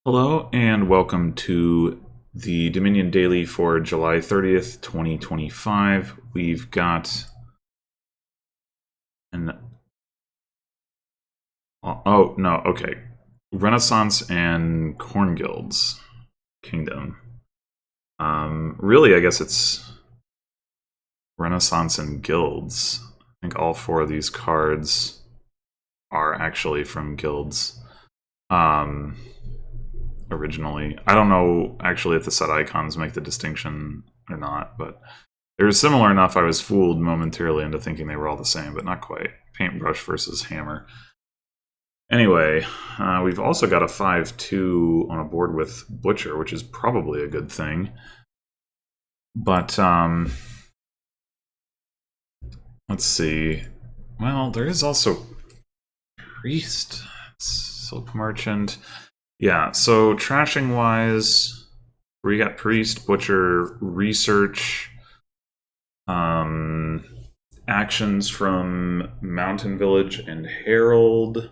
Hello and welcome to the Dominion Daily for July 30th, 2025. We've got an oh no, okay. Renaissance and Corn Guilds Kingdom. Really I guess it's Renaissance and Guilds. I think all four of these cards are actually from guilds. Originally. I don't know actually if the set icons make the distinction or not, but they were similar enough I was fooled momentarily into thinking they were all the same, but not quite. Paintbrush versus hammer. Anyway, we've also got a 5-2 on a board with Butcher, which is probably a good thing. But, let's see. Well, there is also Priest, Silk Merchant. Yeah, so trashing-wise, we got Priest, Butcher, Research, actions from Mountain Village and Herald,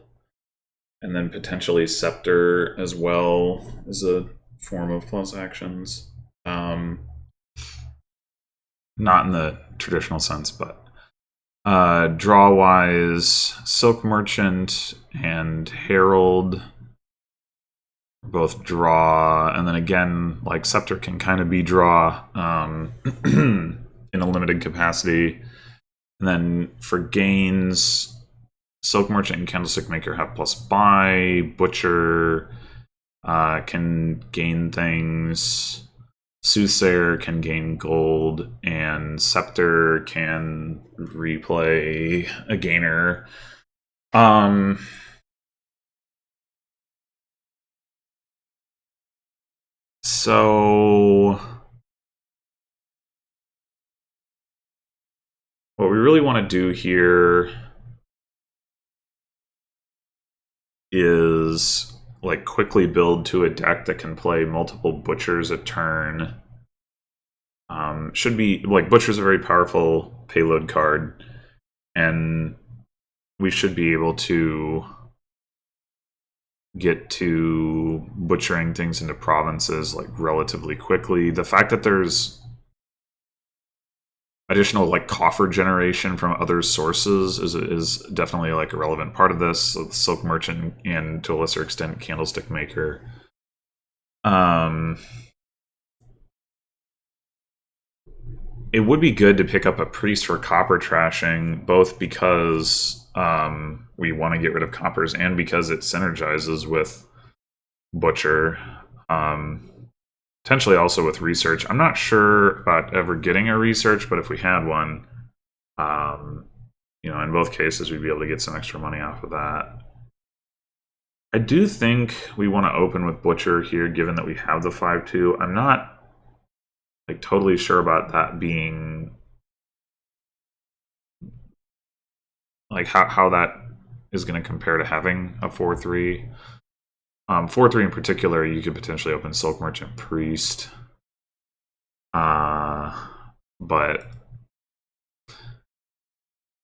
and then potentially Scepter as well as a form of plus actions. Not in the traditional sense, but draw-wise, Silk Merchant and Herald both draw, and then again, like Scepter can kind of be draw in a limited capacity. And then for gains, Silk Merchant and Candlestick Maker have plus buy. Butcher can gain things. Soothsayer can gain gold, and Scepter can replay a gainer. So what we really want to do here is like quickly build to a deck that can play multiple Butchers a turn. Should be like Butcher's a very powerful payload card, and we should be able to get to butchering things into provinces like relatively quickly. The fact that there's additional like coffer generation from other sources is definitely like a relevant part of this. So the Silk Merchant and to a lesser extent Candlestick Maker. It would be good to pick up a Priest for copper trashing, both because we want to get rid of coppers and because it synergizes with Butcher. Potentially also with Research. I'm not sure about ever getting a Research, but if we had one, in both cases, we'd be able to get some extra money off of that. I do think we want to open with Butcher here, given that we have the 5-2. I'm not like totally sure about that being like how that is going to compare to having a 4-3. 4-3 in particular, you could potentially open Silk Merchant Priest. But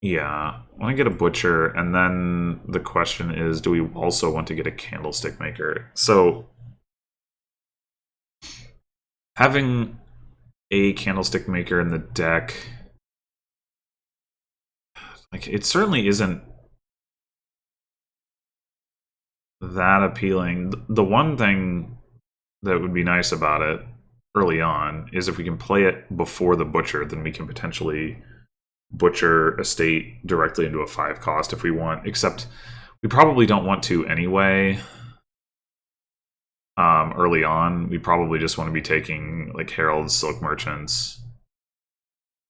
yeah, I want to get a Butcher, and then the question is, do we also want to get a Candlestick Maker? So having a Candlestick Maker in the deck, like, it certainly isn't that appealing. The one thing that would be nice about it early on is if we can play it before the Butcher, then we can potentially Butcher a state directly into a 5 cost if we want, except we probably don't want to anyway. Early on, we probably just want to be taking like Herald's, Silk Merchants.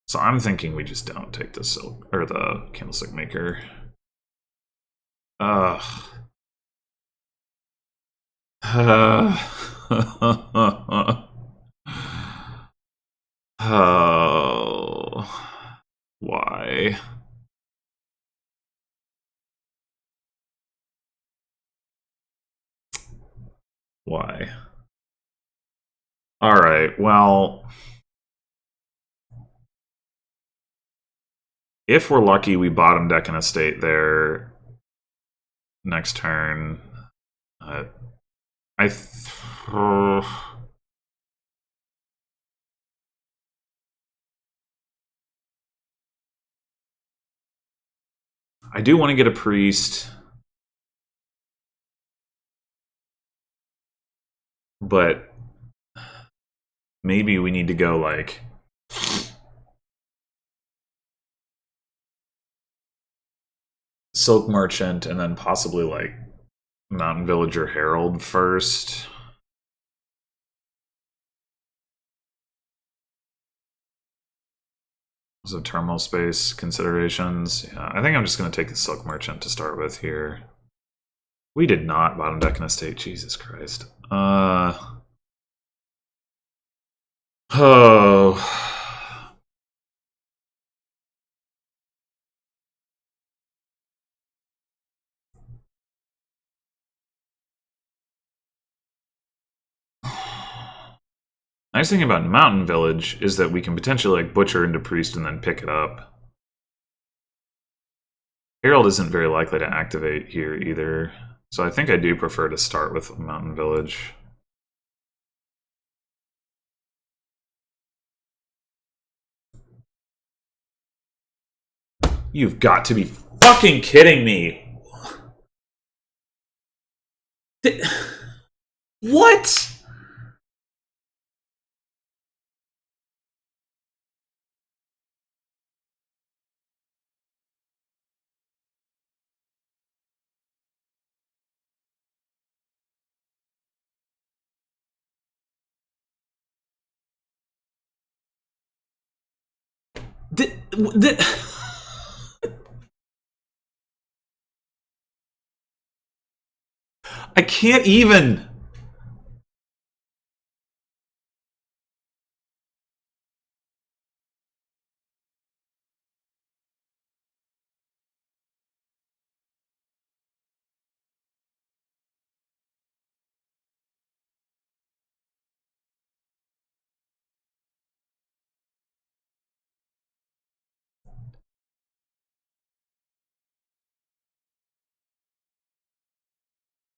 So I'm thinking we just don't take the Silk or the Candlestick Maker. Oh, why? Why? All right, well, if we're lucky, we bottom deck an estate there next turn. I do want to get a priest, but maybe we need to go like Silk Merchant and then possibly like Mountain Villager Herald first. So terminal space considerations. Yeah, I think I'm just going to take the Silk Merchant to start with here. We did not bottom deck an estate. Jesus Christ. Oh. Nice thing about Mountain Village is that we can potentially like butcher into Priest and then pick it up. Herald isn't very likely to activate here either, so I think I do prefer to start with Mountain Village. You've got to be fucking kidding me! What? I can't even.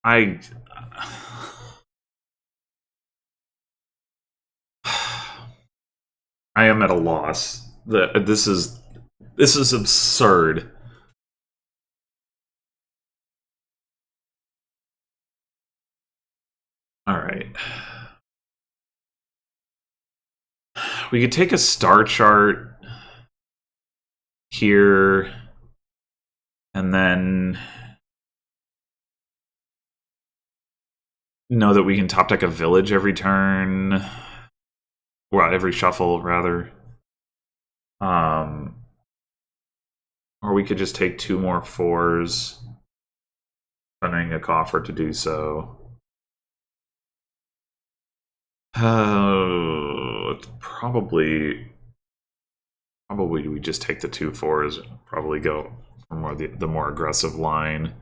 I am at a loss. This is absurd. All right. We could take a star chart here and then know that we can top deck a village every turn. Well, every shuffle, rather. Or we could just take 2 more 4s, spending a coffer to do so. Probably we just take the 2 4s and probably go for more the more aggressive line.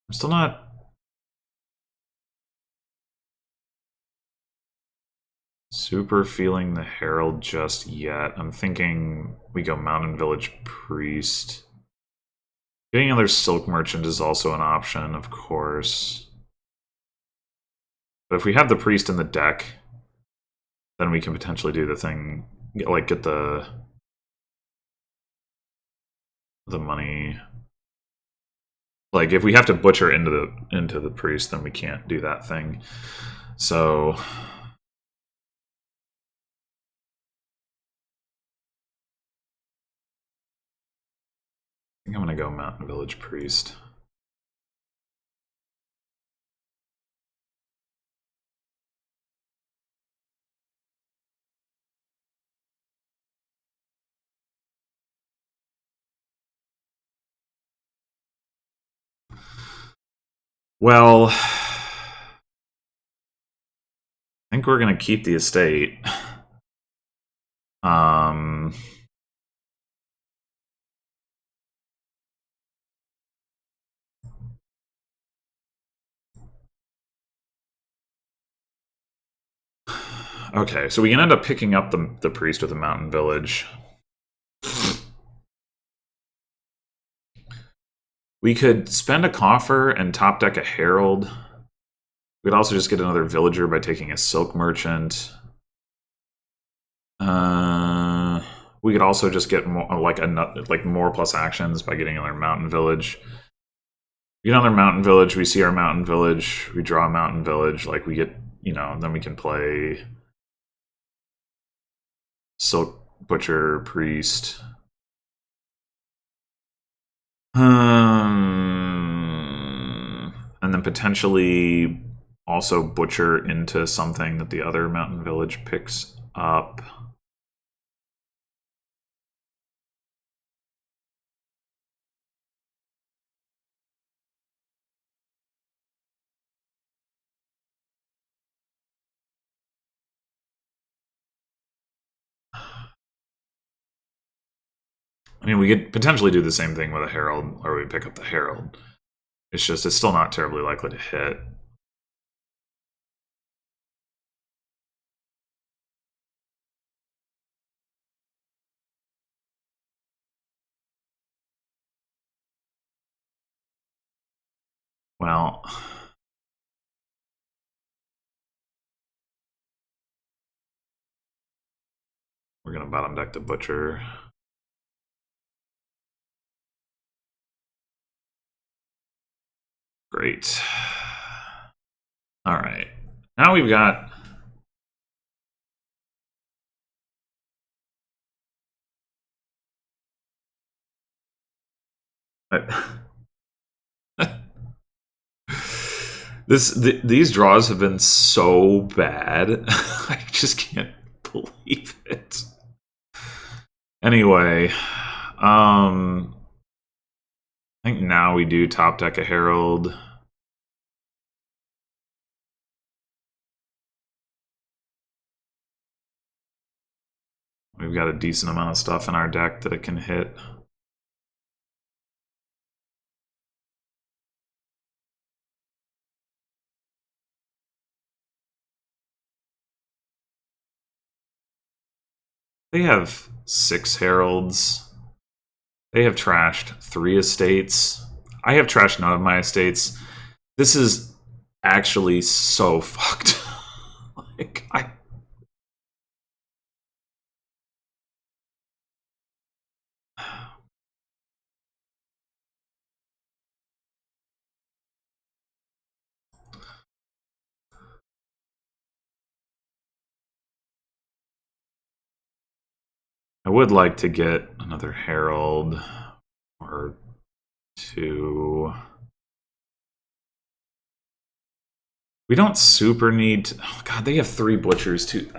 I'm still not super feeling the Herald just yet. I'm thinking we go Mountain Village Priest. Getting another Silk Merchant is also an option, of course. But if we have the Priest in the deck, then we can potentially do the thing, like get the money. Like if we have to butcher into the Priest, then we can't do that thing. So I think I'm gonna go Mountain Village Priest. Well, I think we're gonna keep the estate. Okay, so we can end up picking up the priest with the Mountain Village. We could spend a coffer and top deck a herald. We'd also just get another villager by taking a silk merchant. We could also just get more, like more plus actions by getting another mountain village. Get another mountain village. We see our mountain village. We draw a mountain village. Like we get, then we can play silk butcher priest. And then potentially also butcher into something that the other mountain village picks up. I mean, we could potentially do the same thing with a herald, or we pick up the herald. It's still not terribly likely to hit. Well, we're gonna bottom deck the butcher. Great. All right. Now we've got these draws have been so bad. I just can't believe it. Anyway, I think now we do top deck a herald. We've got a decent amount of stuff in our deck that it can hit. They have 6 heralds. They have trashed 3 estates. I have trashed none of my estates. This is actually so fucked. Like, I would like to get another herald or 2. We don't super need to, oh god, they have 3 butchers too.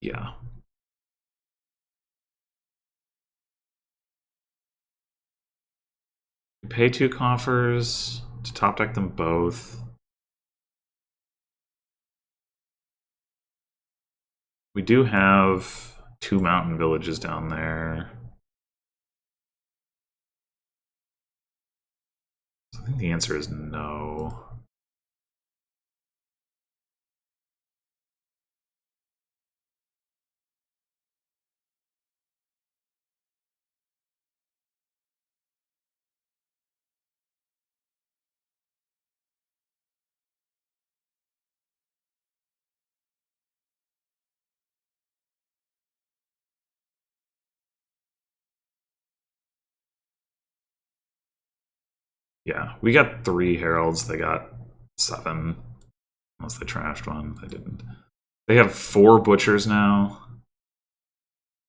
Yeah. We pay 2 coffers to top deck them both. We do have 2 mountain villages down there. So I think the answer is no. Yeah, we got 3 heralds. They got 7. Unless they trashed one. They didn't. They have 4 butchers now.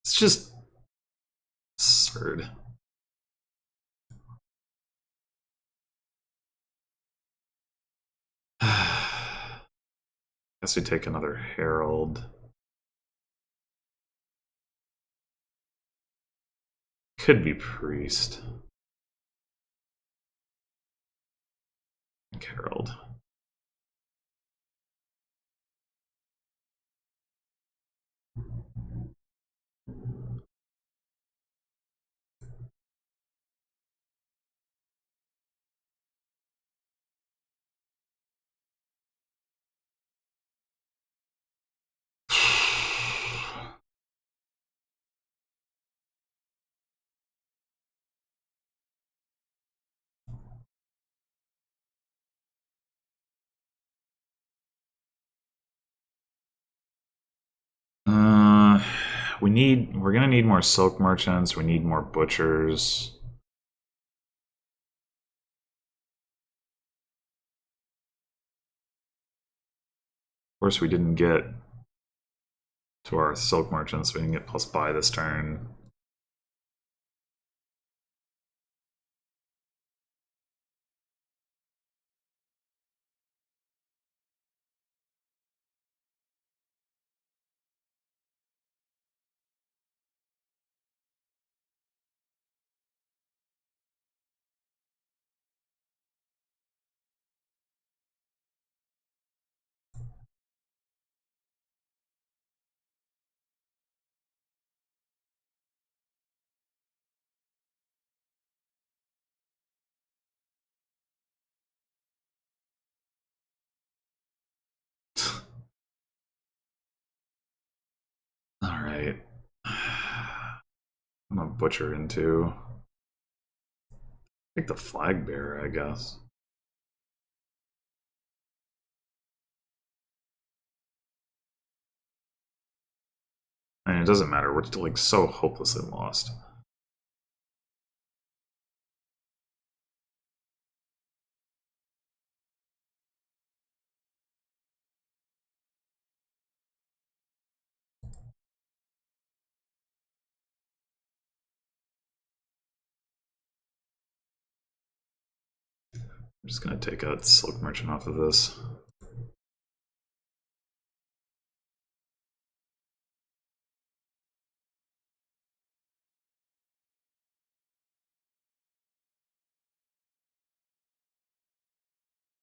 It's just absurd. Guess we take another herald. Could be priest. Herald. we're gonna need more silk merchants, we need more butchers. Of course, we didn't get to our silk merchants, we didn't get plus buy this turn. Alright. I'm gonna butcher into. Take the flag bearer, I guess. I mean, it doesn't matter. We're still like so hopelessly lost. I'm just gonna take a silk merchant off of this.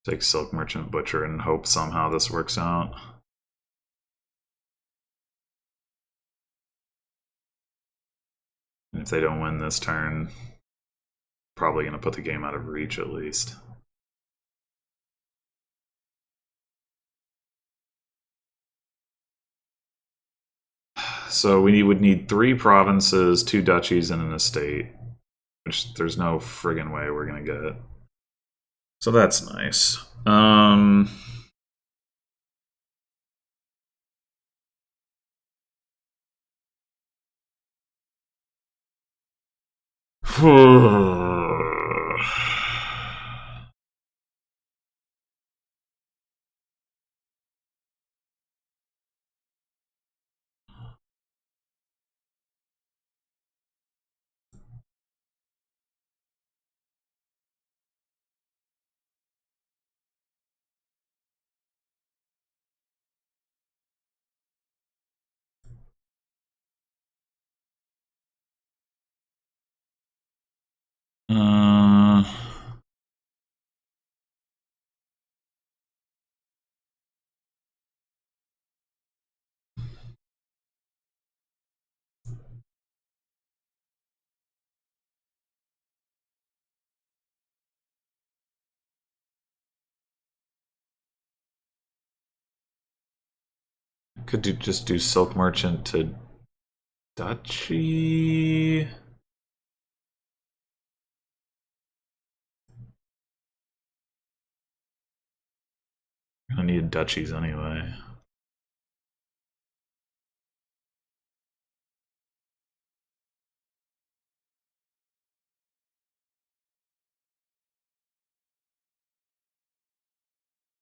Take silk merchant butcher and hope somehow this works out. And if they don't win this turn, probably gonna put the game out of reach at least. So we would need 3 provinces, 2 duchies, and an estate. Which there's no friggin' way we're gonna get. So that's nice. Could just do silk merchant to duchy. I need duchies anyway.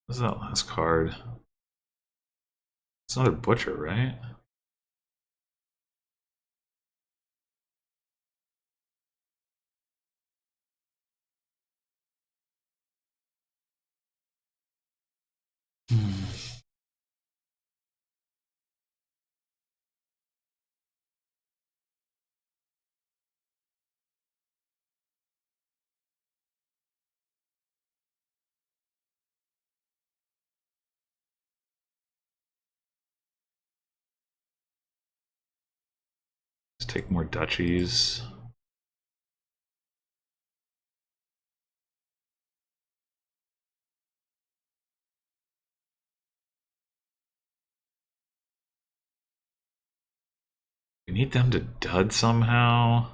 What's that last card? It's another butcher, right? Let's take more duchies. We need them to dud somehow.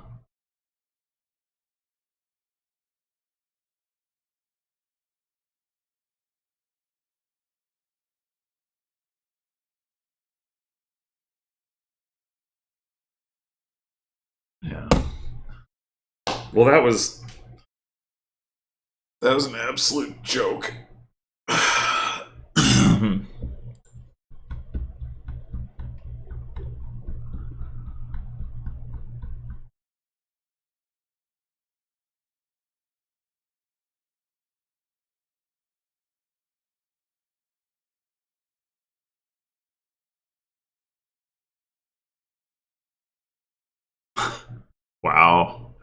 Yeah. Well, that was an absolute joke. Wow.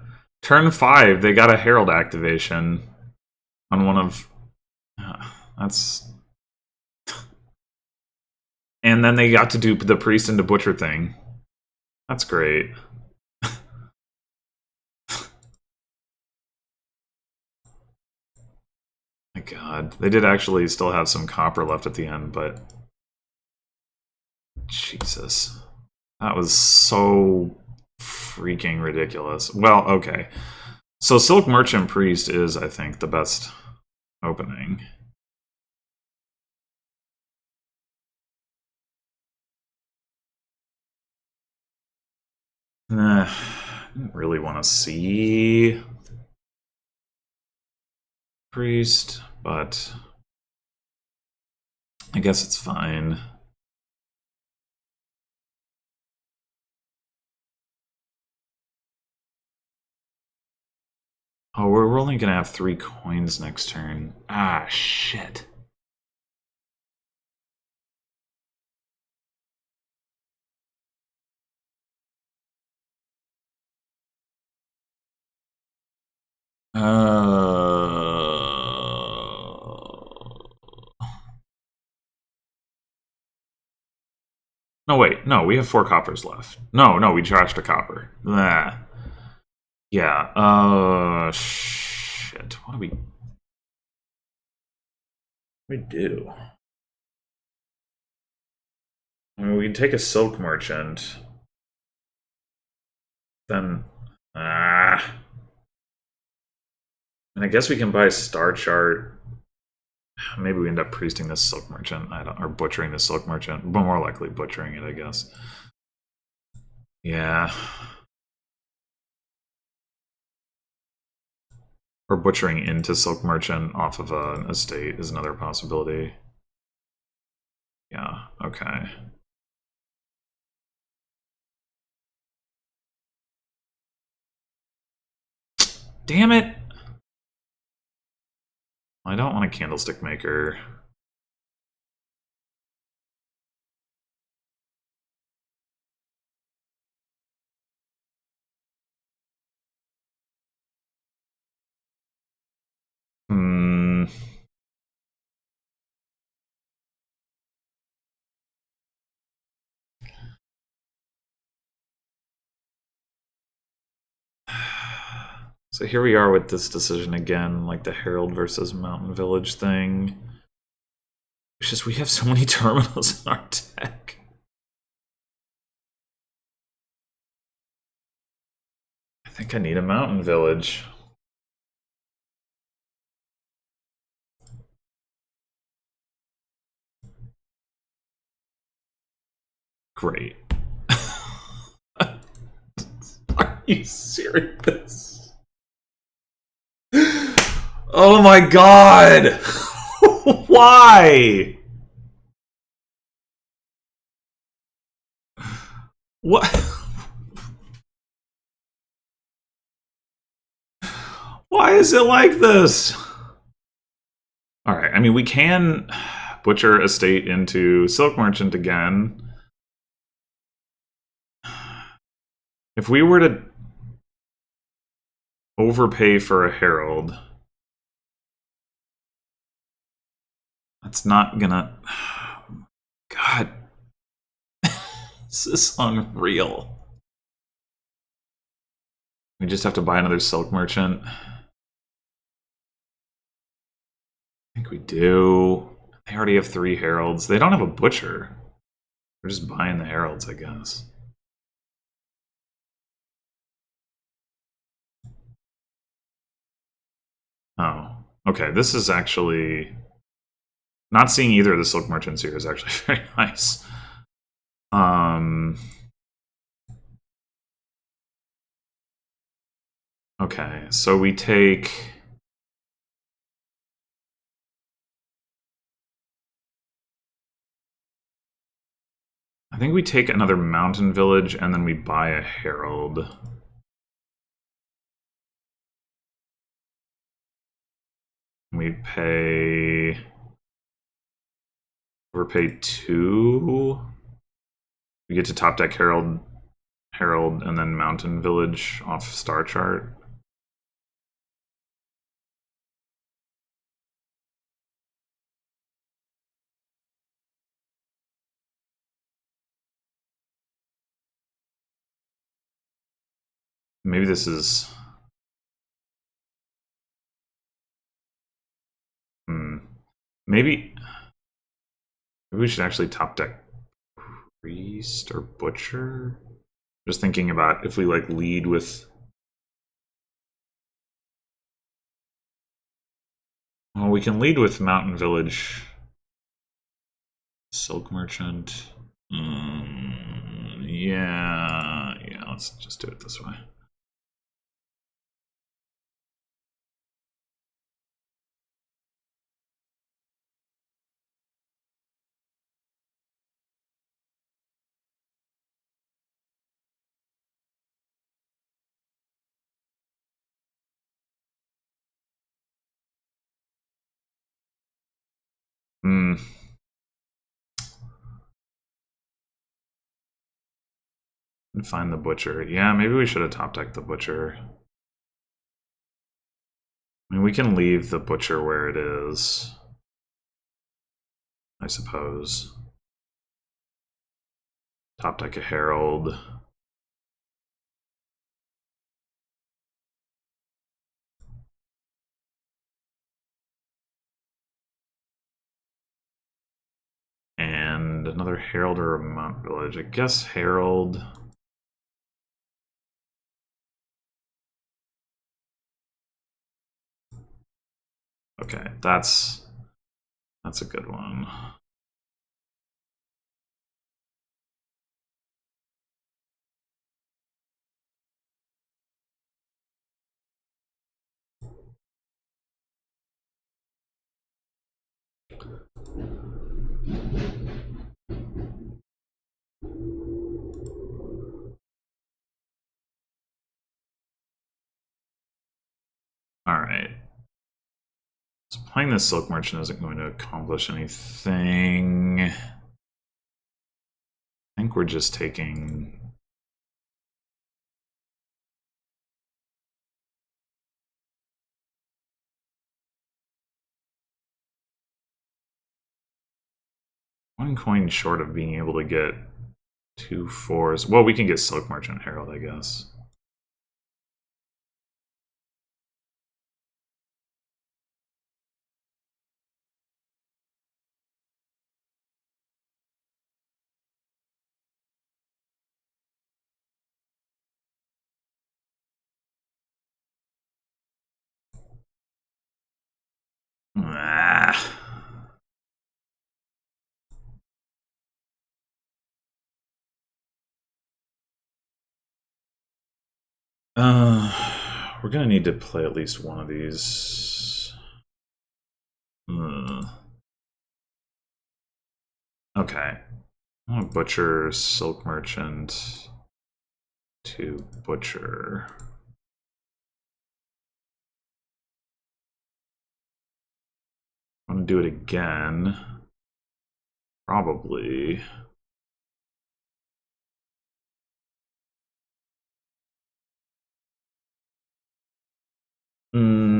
Turn 5, they got a Herald activation on one of... that's... And then they got to do the Priest into Butcher thing. That's great. My god. They did actually still have some copper left at the end, but... Jesus. That was so freaking ridiculous. Well, okay. So Silk Merchant Priest is, I think, the best opening. I didn't really want to see Priest, but I guess it's fine. Oh, we're only gonna have 3 coins next turn. Ah, shit. No, wait. No, we have 4 coppers left. No, we trashed a copper. Blah. Yeah, shit. What do we do? I mean, we can take a Silk Merchant. Then... and I guess we can buy Star Chart. Maybe we end up priesting this Silk Merchant. Or butchering the Silk Merchant. But more likely butchering it, I guess. Yeah. Or butchering into Silk Merchant off of an estate is another possibility. Yeah, okay. Damn it! I don't want a Candlestick Maker. So here we are with this decision again, like the Herald versus Mountain Village thing. It's just we have so many terminals in our deck. I think I need a Mountain Village. Great. Are you serious? Oh my god! Why? What? Why is it like this? Alright, I mean, we can butcher estate into Silk Merchant again. If we were to overpay for a Herald, that's not gonna... God. This is unreal. We just have to buy another Silk Merchant. I think we do. They already have 3 Heralds. They don't have a Butcher. We're just buying the Heralds, I guess. Oh, okay. This is actually... Not seeing either of the Silk Merchants here is actually very nice. Okay, so we take... I think we take another mountain village and then we buy a herald. We pay... Overpay 2. We get to top deck Herald, and then Mountain Village off Star Chart. Maybe this is... Maybe we should actually top deck Priest or Butcher. Just thinking about if we like lead with... Well, we can lead with Mountain Village, Silk Merchant. Yeah, let's just do it this way. Hmm. And find the Butcher. Yeah, maybe we should have top decked the Butcher. I mean, we can leave the Butcher where it is, I suppose. Top deck a Herald. And another Herald or a Mount Village. I guess Herald. Okay, that's a good one. All right. So playing this Silk Merchant isn't going to accomplish anything. I think we're just taking... one coin short of being able to get 2 4s. Well, we can get Silk Merchant Herald, I guess. Ah. We're gonna need to play at least one of these. Okay. I'm gonna Butcher, Silk Merchant to Butcher. I'm gonna do it again. Probably. Hmm.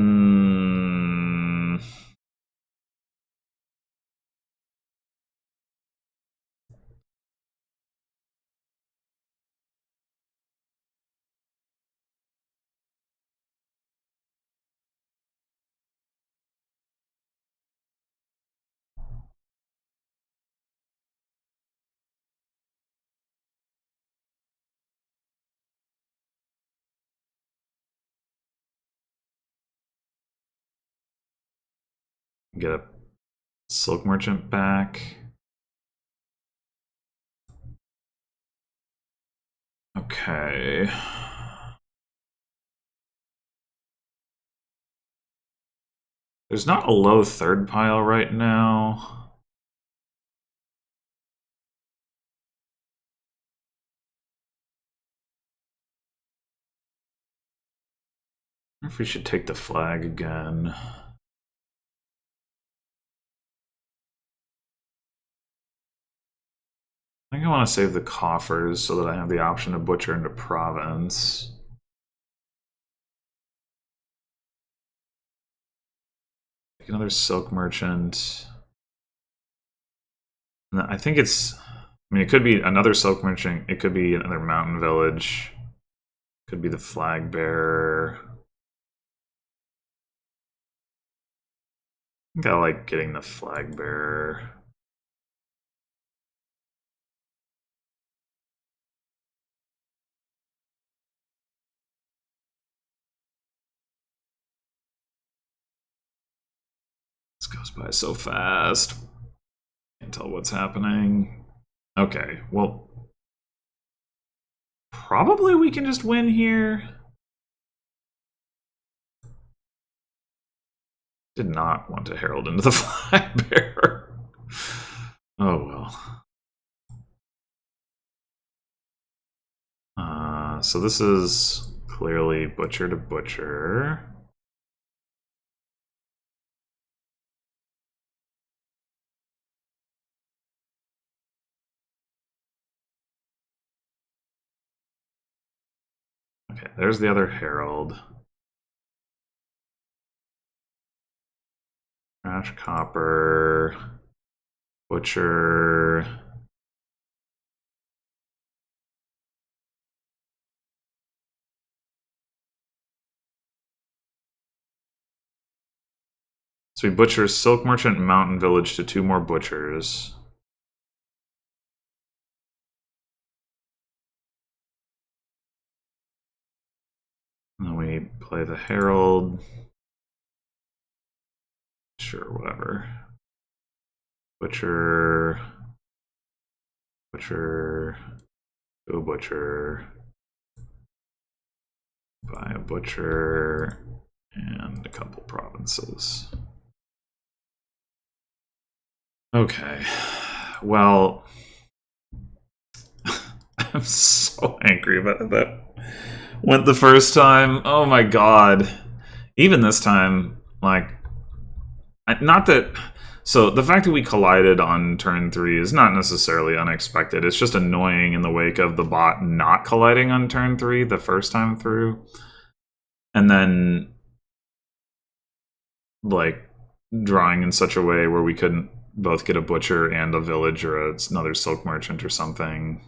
Get a Silk Merchant back. Okay. There's not a low third pile right now. I wonder if we should take the flag again. I think I want to save the coffers so that I have the option to butcher into province. Take another silk merchant. And I think it's, I mean, it could be another silk merchant. It could be another mountain village. Could be the flag bearer. I think I like getting the flag bearer. This goes by so fast. Can't tell what's happening. Okay, well, probably we can just win here. Did not want to herald into the flag bearer. Oh well. So this is clearly butcher to butcher. Okay, there's the other herald. Trash copper. Butcher. So we butcher Silk Merchant Mountain Village to 2 more butchers. And then we play the Herald. Sure, whatever. Butcher. Butcher. Go butcher. Buy a butcher. And a couple provinces. Okay. Well, I'm so angry about that. Went the first time. Oh my god. Even this time, like, not that. So the fact that we collided on turn 3 is not necessarily unexpected. It's just annoying in the wake of the bot not colliding on turn 3 the first time through. And then, like, drawing in such a way where we couldn't both get a butcher and a village or another silk merchant or something.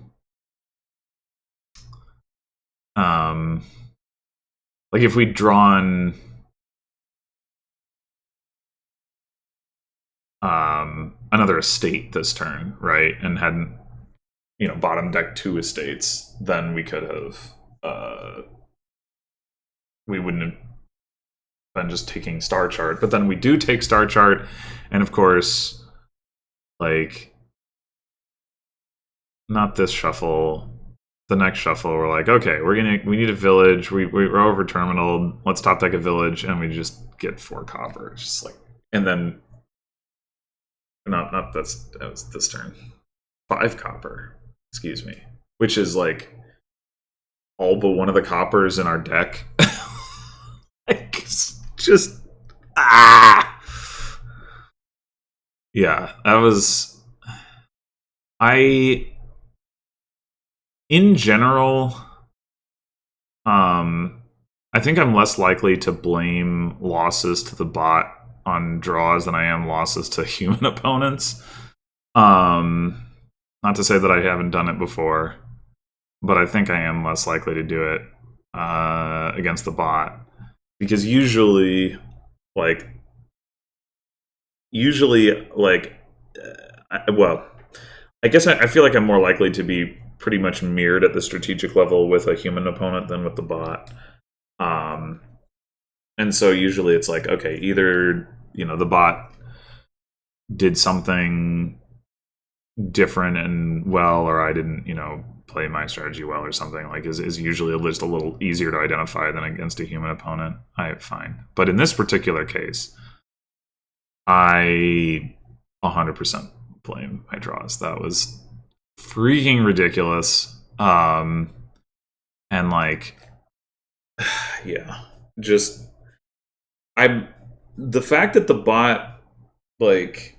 Like if we'd drawn another estate this turn, right, and hadn't, you know, bottom deck 2 estates, then we could have we wouldn't have been just taking star chart. But then we do take star chart, and of course, like, not this shuffle, the next shuffle, we're like, okay, we need a village. We're over terminal. Let's top deck a village, and we just get 4 copper. It's just like, and then not that's that was this turn. 5 copper, excuse me, which is like all but one of the coppers in our deck. Like, just yeah, that was in general, I think I'm less likely to blame losses to the bot on draws than I am losses to human opponents. Not to say that I haven't done it before, but I think I am less likely to do it against the bot. Because usually, like, well, I guess I feel like I'm more likely to be pretty much mirrored at the strategic level with a human opponent than with the bot. And so usually it's like, okay, either, you know, the bot did something different and well, or I didn't, you know, play my strategy well or something, like, is usually just a little easier to identify than against a human opponent. Fine. But in this particular case, I 100% blame my draws. That was freaking ridiculous. And like, yeah, just I the fact that the bot, like,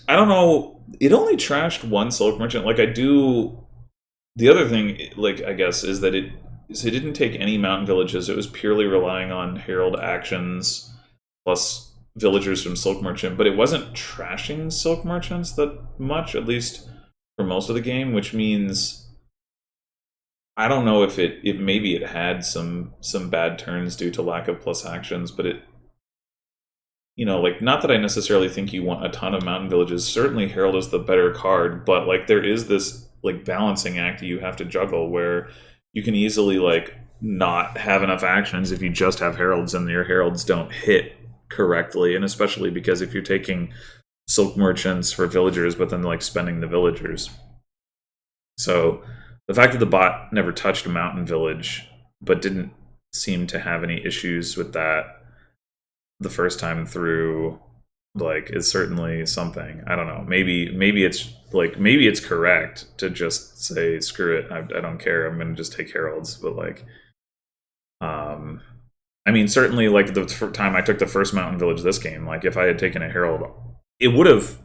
I don't know, it only trashed one Silk Merchant. Like, I do. The other thing, like, I guess, is that it didn't take any mountain villages. It was purely relying on Herald actions plus villagers from Silk Merchant, but it wasn't trashing Silk Merchants that much, at least for most of the game, which means I don't know if it maybe it had some bad turns due to lack of plus actions, but it, like, not that I necessarily think you want a ton of mountain villages. Certainly Herald is the better card, but like there is this like balancing act you have to juggle where you can easily like not have enough actions if you just have heralds and your heralds don't hit correctly, and especially because if you're taking Silk Merchants for villagers but then like spending the villagers. So the fact that the bot never touched a mountain village but didn't seem to have any issues with that the first time through, like, is certainly something. I don't know. Maybe it's correct to just say screw it. I don't care. I'm gonna just take heralds. But like, I mean, certainly like the time I took the first mountain village this game, like if I had taken a herald, it would have,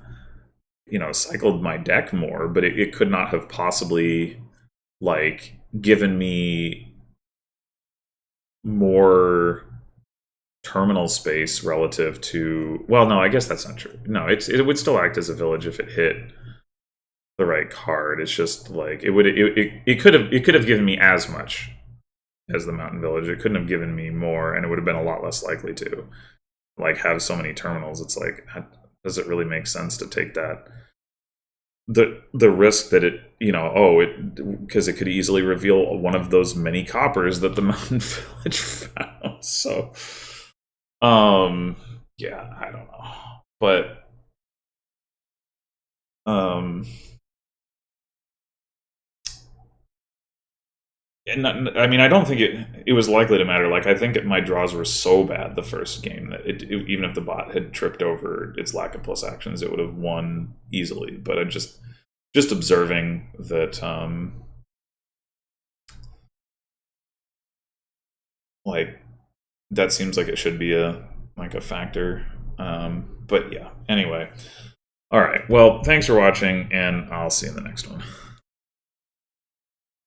cycled my deck more. But it could not have possibly like given me more terminal space relative to, well, no, I guess that's not true. No, it would still act as a village if it hit the right card. It's just like it could have given me as much as the mountain village. It couldn't have given me more, and it would have been a lot less likely to like have so many terminals. It's like, does it really make sense to take that the risk that it, because it could easily reveal one of those many coppers that the mountain village found. So yeah, I don't know. But and I mean, I don't think it was likely to matter. Like, I think my draws were so bad the first game that even if the bot had tripped over its lack of plus actions, it would have won easily. But I just observing that like that seems like it should be a factor. But yeah, anyway. All right. Well, thanks for watching, and I'll see you in the next one.